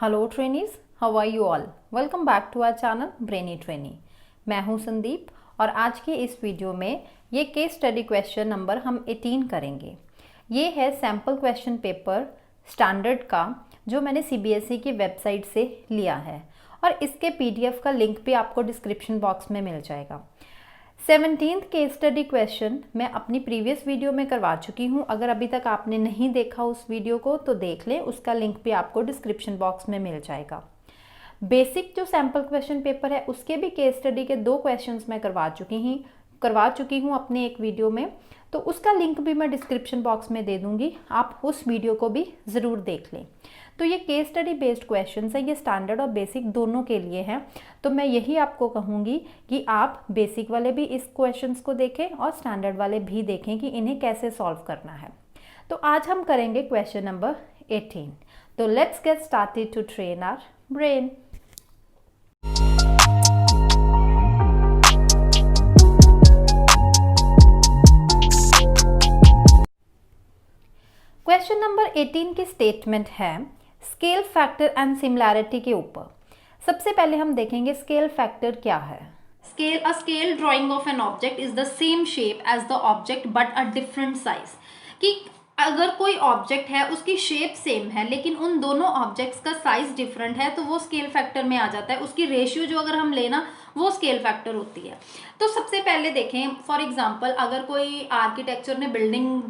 Hello trainees, how are you all. Welcome back to our channel Brainy Trainee. मैं हूं संदीप और आज के इस वीडियो में ये केस स्टडी क्वेश्चन नंबर हम 18 करेंगे। ये है सैम्पल क्वेश्चन पेपर स्टैंडर्ड का जो मैंने सीबीएसई की वेबसाइट से लिया है और इसके पीडीएफ का लिंक भी आपको डिस्क्रिप्शन बॉक्स में मिल जाएगा। 17th केस स्टडी क्वेश्चन मैं अपनी प्रीवियस वीडियो में करवा चुकी हूँ। अगर अभी तक आपने नहीं देखा उस वीडियो को तो देख लें, उसका लिंक भी आपको डिस्क्रिप्शन बॉक्स में मिल जाएगा। बेसिक जो सैम्पल क्वेश्चन पेपर है उसके भी केस स्टडी के 2 क्वेश्चंस मैं करवा चुकी हूँ अपने एक वीडियो में, तो उसका लिंक भी मैं डिस्क्रिप्शन बॉक्स में दे दूँगी, आप उस वीडियो को भी ज़रूर देख लें। तो ये केस स्टडी बेस्ड क्वेश्चंस है, ये स्टैंडर्ड और बेसिक दोनों के लिए हैं। तो मैं यही आपको कहूँगी कि आप बेसिक वाले भी इस क्वेश्चंस को देखें और स्टैंडर्ड वाले भी देखें कि इन्हें कैसे सॉल्व करना है। तो आज हम करेंगे क्वेश्चन नंबर 18। तो let's get started to train our brain. Question number 18 की स्टेटमेंट है स्केल फैक्टर एंड सिमिलैरिटी के ऊपर। सबसे पहले हम देखेंगे स्केल फैक्टर क्या है। A scale drawing of an object is the same shape as the object but a different size। कि अगर कोई ऑब्जेक्ट है उसकी शेप सेम है लेकिन उन दोनों ऑब्जेक्ट्स का साइज डिफरेंट है तो वो स्केल फैक्टर में आ जाता है। उसकी रेशियो जो अगर हम लेना वो स्केल फैक्टर होती है। तो सबसे पहले देखें, फॉर एग्जांपल अगर कोई आर्किटेक्चर ने बिल्डिंग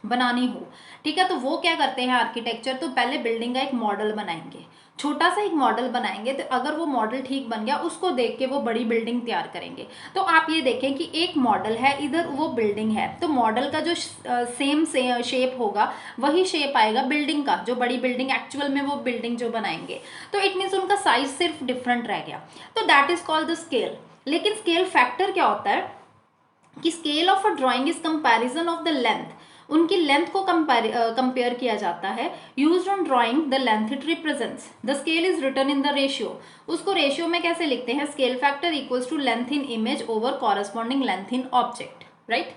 बनानी हो, ठीक है, तो वो क्या करते हैं आर्किटेक्चर, तो पहले बिल्डिंग का एक मॉडल बनाएंगे, छोटा सा एक मॉडल बनाएंगे। तो अगर वो मॉडल ठीक बन गया उसको देख के वो बड़ी बिल्डिंग तैयार करेंगे। तो आप ये देखें कि एक मॉडल है, इधर वो बिल्डिंग है, तो मॉडल का जो सेम शेप होगा वही शेप आएगा बिल्डिंग का, जो बड़ी बिल्डिंग एक्चुअल में वो बिल्डिंग जो बनाएंगे। तो इट मीन्स उनका साइज सिर्फ डिफरेंट रह गया, तो that is called the scale. लेकिन स्केल फैक्टर क्या होता है कि scale of a drawing is comparison of the length, उनकी लेंथ को कंपेयर किया जाता है। Used on drawing the length it represents the scale is written in the ratio. उसको रेशियो में कैसे लिखते हैं, scale factor equals to length in image over corresponding length in object, right.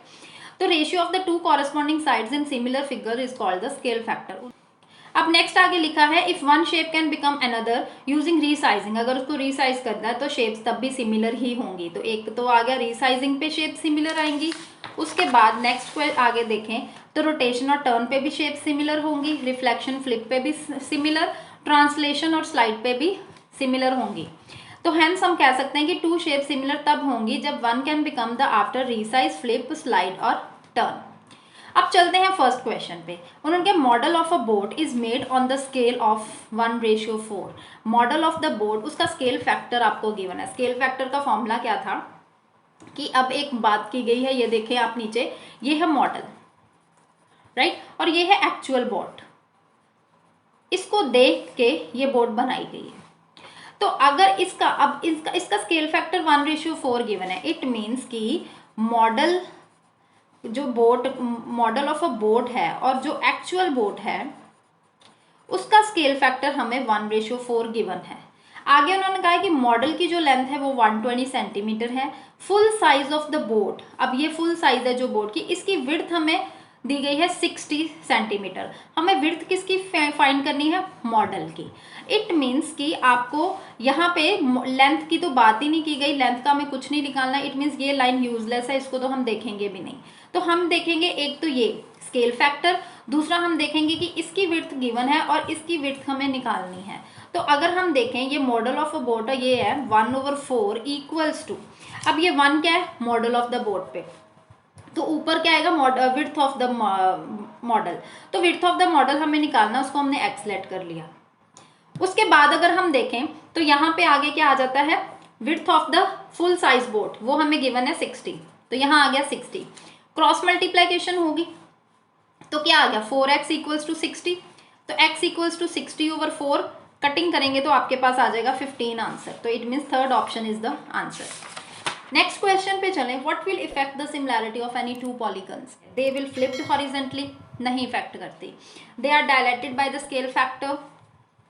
तो ratio of the 2 corresponding sides in similar figure is called the scale factor. अब next आगे लिखा है if one shape can become another using resizing, अगर उसको resize करना है तो शेप्स तब भी सिमिलर ही होंगी। तो एक तो आ गया रीसाइजिंग पे शेप सिमिलर आएंगी। उसके बाद नेक्स्ट आगे देखें तो रोटेशन और टर्न पे भी शेप सिमिलर होंगी, रिफ्लेक्शन फ्लिप पे भी सिमिलर, ट्रांसलेशन और स्लाइड पे भी सिमिलर होंगी। तो हेंस हम कह सकते हैं कि 2 शेप सिमिलर तब होंगी जब one can become the after resize flip slide और टर्न। अब चलते हैं फर्स्ट क्वेश्चन पे। उन्होंने model of a boat is made on the scale of 1:4। Model of the boat, उसका स्केल फैक्टर आपको गिवन है। स्केल फैक्टर का फॉर्मूला क्या था कि अब एक बात की गई है, ये देखें आप नीचे, ये है मॉडल, राइट, और ये है एक्चुअल बोट। इसको देख के ये बोट बनाई गई है। तो अगर इसका स्केल फैक्टर 1:4 गिवन है, इट मीन्स कि मॉडल ऑफ अ बोट है और जो एक्चुअल बोट है उसका स्केल फैक्टर हमें 1:4 गिवन है। आगे उन्होंने कहा कि मॉडल की जो लेंथ है वो 120 सेंटीमीटर है। Full size of the boat, अब ये फुल साइज है जो बोट की, इसकी विड्थ हमें दी गई है 60 सेंटीमीटर। हमें विड्थ किसकी फाइंड करनी है, मॉडल की। इट मीन्स कि आपको यहाँ पे लेंथ की तो बात ही नहीं की गई, लेंथ का हमें कुछ नहीं निकालना। इट मीन्स ये लाइन यूजलेस है, इसको तो हम देखेंगे भी नहीं। तो हम देखेंगे एक तो ये स्केल फैक्टर, दूसरा हम देखेंगे कि इसकी विड्थ गिवन है और इसकी विड्थ हमें निकालनी है। तो अगर हम देखें ये मॉडल ऑफ अ बोट ये है 1/4 इक्वल्स टू, अब ये 1 क्या है, मॉडल ऑफ द बोट पे, तो ऊपर क्या आएगा, विड्थ ऑफ द मॉडल। तो विड्थ ऑफ द मॉडल हमें निकालना, उसको हमने एक्स लेट कर लिया। उसके बाद अगर हम देखें तो यहाँ पे आगे क्या आ जाता है, width of the full size boat, वो हमें गिवन है 60, तो यहाँ आ गया 60। क्रॉस मल्टीप्लीकेशन होगी तो क्या आ गया, 4x इक्वल्स टू 60, तो x इक्वल्स टू 60/4, कटिंग करेंगे तो आपके पास आ जाएगा 15 आंसर। तो it means third option is the answer. Next question पे चलें। What will affect the similarity of any 2 polygons, they will flipped horizontally, नहीं इफेक्ट करती। They are dilated by the scale factor,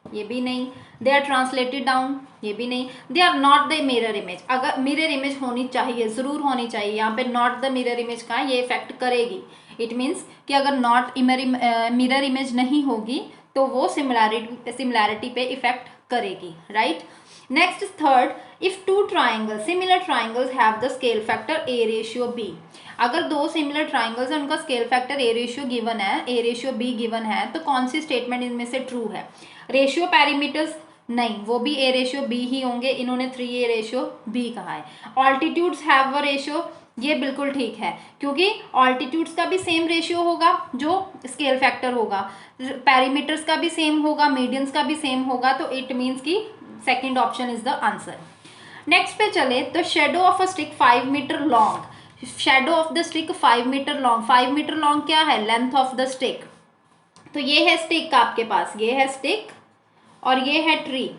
ये भी नहीं। दे आर ट्रांसलेटेड डाउन, ये भी नहीं। They are not the mirror image, अगर मिरर इमेज होनी चाहिए, जरूर होनी चाहिए, यहाँ पे नॉट द मिरर इमेज का ये इफेक्ट करेगी। इट मीन्स कि अगर नॉट मिरर इमेज नहीं होगी तो वो सिमिलैरिटी पे इफेक्ट करेगी, right. Next third, if two triangle similar triangles have the scale factor a ratio b, अगर दो सिमिलर ट्राइंगल्स हैं उनका scale factor a ratio given है, ए रेशियो बी गिवन है, तो कौन सी स्टेटमेंट इनमें से ट्रू है? रेशियो पैरामीटर्स नहीं, वो भी ए रेशियो बी ही होंगे, इन्होंने 3 ए रेशियो बी कहा है। ऑल्टीट्यूड्स हैव अ रेशियो, ये बिल्कुल ठीक है, क्योंकि ऑल्टीट्यूड्स का भी सेम रेशियो होगा जो स्केल फैक्टर होगा, पैरामीटर्स का भी सेम होगा, मीडियंस का भी सेम होगा, तो इट मीन्स कि second option is the answer. Next पे चले तो shadow of a stick 5 metre long, shadow of the stick 5 metre long, 5 metre long क्या है? Length of the stick. तो ये है स्टिक आपके पास, ये है स्टिक और ये है ट्री,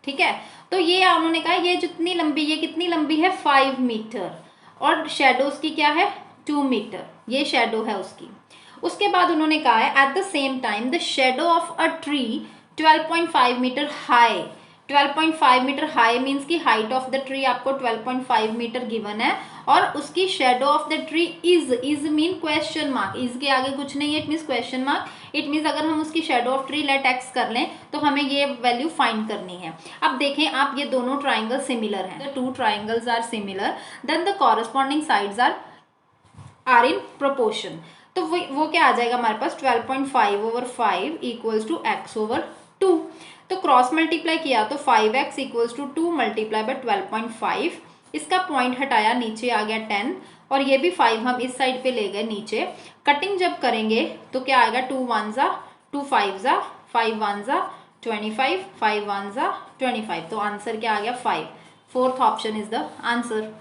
ठीक है। तो ये उन्होंने कहा ये जितनी लंबी, ये कितनी लंबी है? 5 मीटर, और शेडो उसकी क्या है? 2 मीटर, ये शेडो है उसकी। उसके बाद उन्होंने कहा है at the same time the shadow of a tree 12.5 metre high, 12.5 metre high means की हाइट ऑफ द ट्री आपको 12.5 मीटर गिवन है, और उसकी shadow of the tree is mean question mark, is के आगे कुछ नहीं है, it means question mark, it means अगर हम उसकी shadow of tree let x कर लें तो हमें ये वैल्यू फाइंड करनी है। अब देखें आप, ये दोनों ट्राइंगल सिमिलर हैं, the 2 triangles are similar, then the corresponding sides are in proportion. तो वो क्या आ जाएगा हमारे पास? 12.5/5 इक्वल्स टू x ओवर 2। तो क्रॉस मल्टीप्लाई किया तो 5x equals to 2 multiply by 12.5, इसका पॉइंट हटाया, नीचे आ गया 10, और ये भी 5 हम इस साइड पे ले गए नीचे। कटिंग जब करेंगे तो क्या आएगा? 2 1 जा, 2 5 जा, 5 1 जा 25, 5 1 जा 25, तो आंसर क्या आ गया? 5। Fourth option is the answer.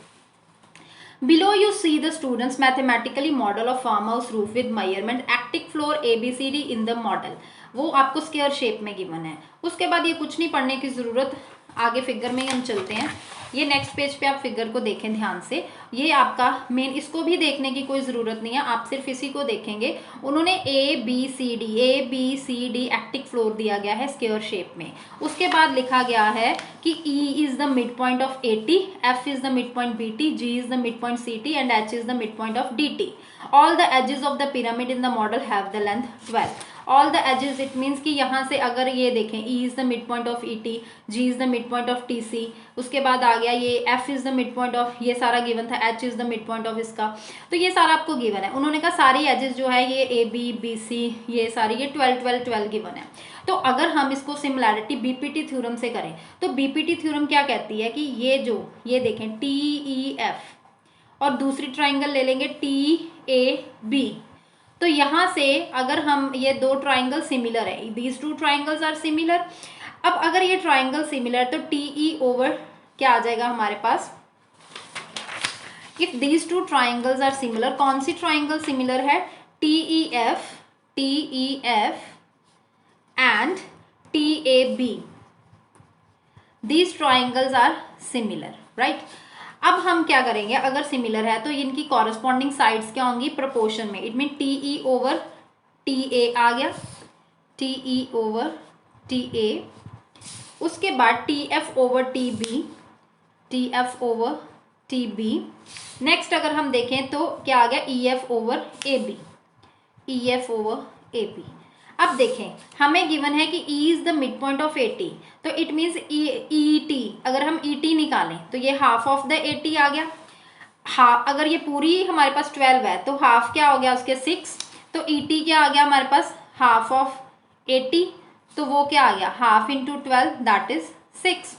Below you see the students mathematically model a farmhouse roof with measurement attic floor ABCD in the model। वो आपको स्क्वायर शेप में गिवन है। उसके बाद ये कुछ नहीं पढ़ने की ज़रूरत, आगे फिगर में ही हम चलते हैं। ये नेक्स्ट पेज पे आप फिगर को देखें ध्यान से, ये आपका मेन, इसको भी देखने की कोई ज़रूरत नहीं है, आप सिर्फ इसी को देखेंगे। उन्होंने ए बी सी डी एक्टिक फ्लोर दिया गया है स्क्वायर शेप में। उसके बाद लिखा गया है कि E is the mid point of AT, F is the mid point BT, G is the mid point CT and H is the mid point of DT। All the edges of the pyramid in the model have the length 12। All the edges it means कि यहाँ से अगर ये देखें, E is the mid point of ET, G is the mid point of TC, उसके बाद आ गया ये F is the mid point of, ये सारा गिवन था, H is the mid point of इसका, तो ये सारा आपको गिवन है। उन्होंने कहा सारी एजेस जो है ये AB BC ये सारी ये 12 12 12 गिवन है। तो अगर हम इसको सिमिलैरिटी BPT थ्योरम से करें तो BPT थ्योरम क्या कहती है कि ये जो ये देखें TEF और दूसरी ट्राइंगल ले लेंगे TAB, तो यहाँ से अगर हम ये दो ट्राइंगल सिमिलर है, दीज 2 ट्राइंगल्स आर सिमिलर। अब अगर ये ट्राइंगल सिमिलर तो TE ओवर क्या आ जाएगा हमारे पास? If these 2 triangles are similar, कौन सी ट्राइंगल सिमिलर है? TEF and TAB, these triangles are similar, right. अब हम क्या करेंगे, अगर सिमिलर है तो इनकी कॉरस्पॉन्डिंग साइड्स क्या होंगी? प्रोपोर्शन में। It mean TE over TA आ गया, TE ओवर TA, उसके बाद TF over TB, TF over TB। Next अगर हम देखें तो क्या आ गया? EF over AB, EF over AB। अब देखें हमें गिवन है कि E is the mid point of AT, तो इट मीन्स ET, अगर हम ET निकालें तो ये हाफ ऑफ द AT आ गया। हाफ, अगर ये पूरी हमारे पास 12 है तो हाफ क्या हो गया उसके? 6, तो ET क्या आ गया हमारे पास? हाफ ऑफ AT, तो वो क्या आ गया? Half into 12 that is 6।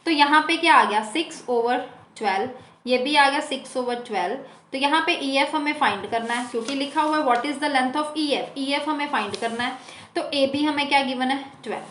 तो यहाँ पे क्या आ गया? 6 ओवर 12, ये भी आ गया 6 ओवर 12। तो यहाँ पे EF हमें फाइंड करना है, क्योंकि लिखा हुआ है what is the length of EF हमें फाइंड करना है। तो AB हमें क्या गिवन है? 12।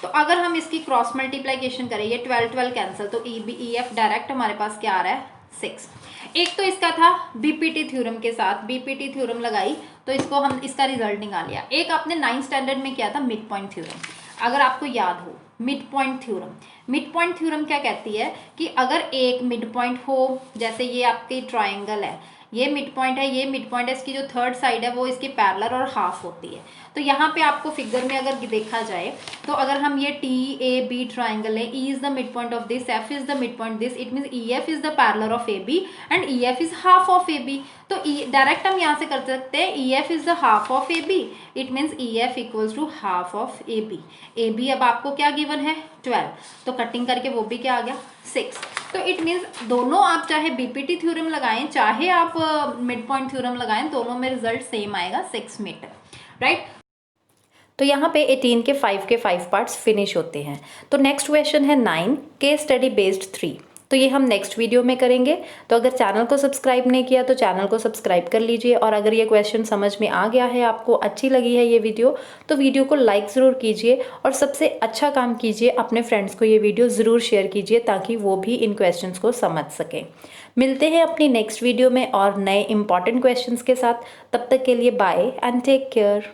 तो अगर हम इसकी क्रॉस मल्टीप्लीकेशन करें, ये 12 12 कैंसिल, तो EF डायरेक्ट हमारे पास क्या आ रहा है? 6। एक तो इसका था BPT थ्योरम के साथ, BPT थ्योरम लगाई तो इसको हम इसका रिजल्ट निकाल लिया। एक आपने 9th स्टैंडर्ड में किया था मिड पॉइंट थ्योरम, अगर आपको याद हो mid point theorem. Mid point theorem क्या कहती है कि अगर एक मिड पॉइंट हो, जैसे ये आपकी ट्राइंगल है, ये मिड पॉइंट है, ये मिड पॉइंट है, इसकी जो थर्ड साइड है वो इसकी पैरेलल और हाफ होती है। तो यहाँ पे आपको फिगर में अगर देखा जाए तो अगर हम ये टी ए बी ट्राइंगल है, E is the mid point of this, F is the mid point this, it mean E F is the parallel of A B and E F is half of A B. तो direct हम यहाँ से कर सकते हैं E F is the half of A B, it means E F equals to half of A B. A B अब आपको क्या गिवन है 12, तो कटिंग करके वो भी क्या आ गया 6। तो इट मीन्स दोनों आप चाहे बीपीटी थ्योरम लगाएं चाहे आप मिड पॉइंट थ्योरम लगाएं, दोनों में रिजल्ट सेम आएगा 6 मीटर, राइट। तो यहाँ पे 18 के 5 के 5 पार्ट्स फिनिश होते हैं। तो नेक्स्ट क्वेश्चन है 9 केस स्टडी बेस्ड 3। तो ये हम नेक्स्ट वीडियो में करेंगे। तो अगर चैनल को सब्सक्राइब नहीं किया तो चैनल को सब्सक्राइब कर लीजिए, और अगर ये क्वेश्चन समझ में आ गया है, आपको अच्छी लगी है ये वीडियो, तो वीडियो को लाइक ज़रूर कीजिए, और सबसे अच्छा काम कीजिए अपने फ्रेंड्स को ये वीडियो ज़रूर शेयर कीजिए ताकि वो भी इन क्वेश्चंस को समझ सकें। मिलते हैं अपनी नेक्स्ट वीडियो में और नए इंपॉर्टेंट क्वेश्चंस के साथ। तब तक के लिए बाय एंड टेक केयर।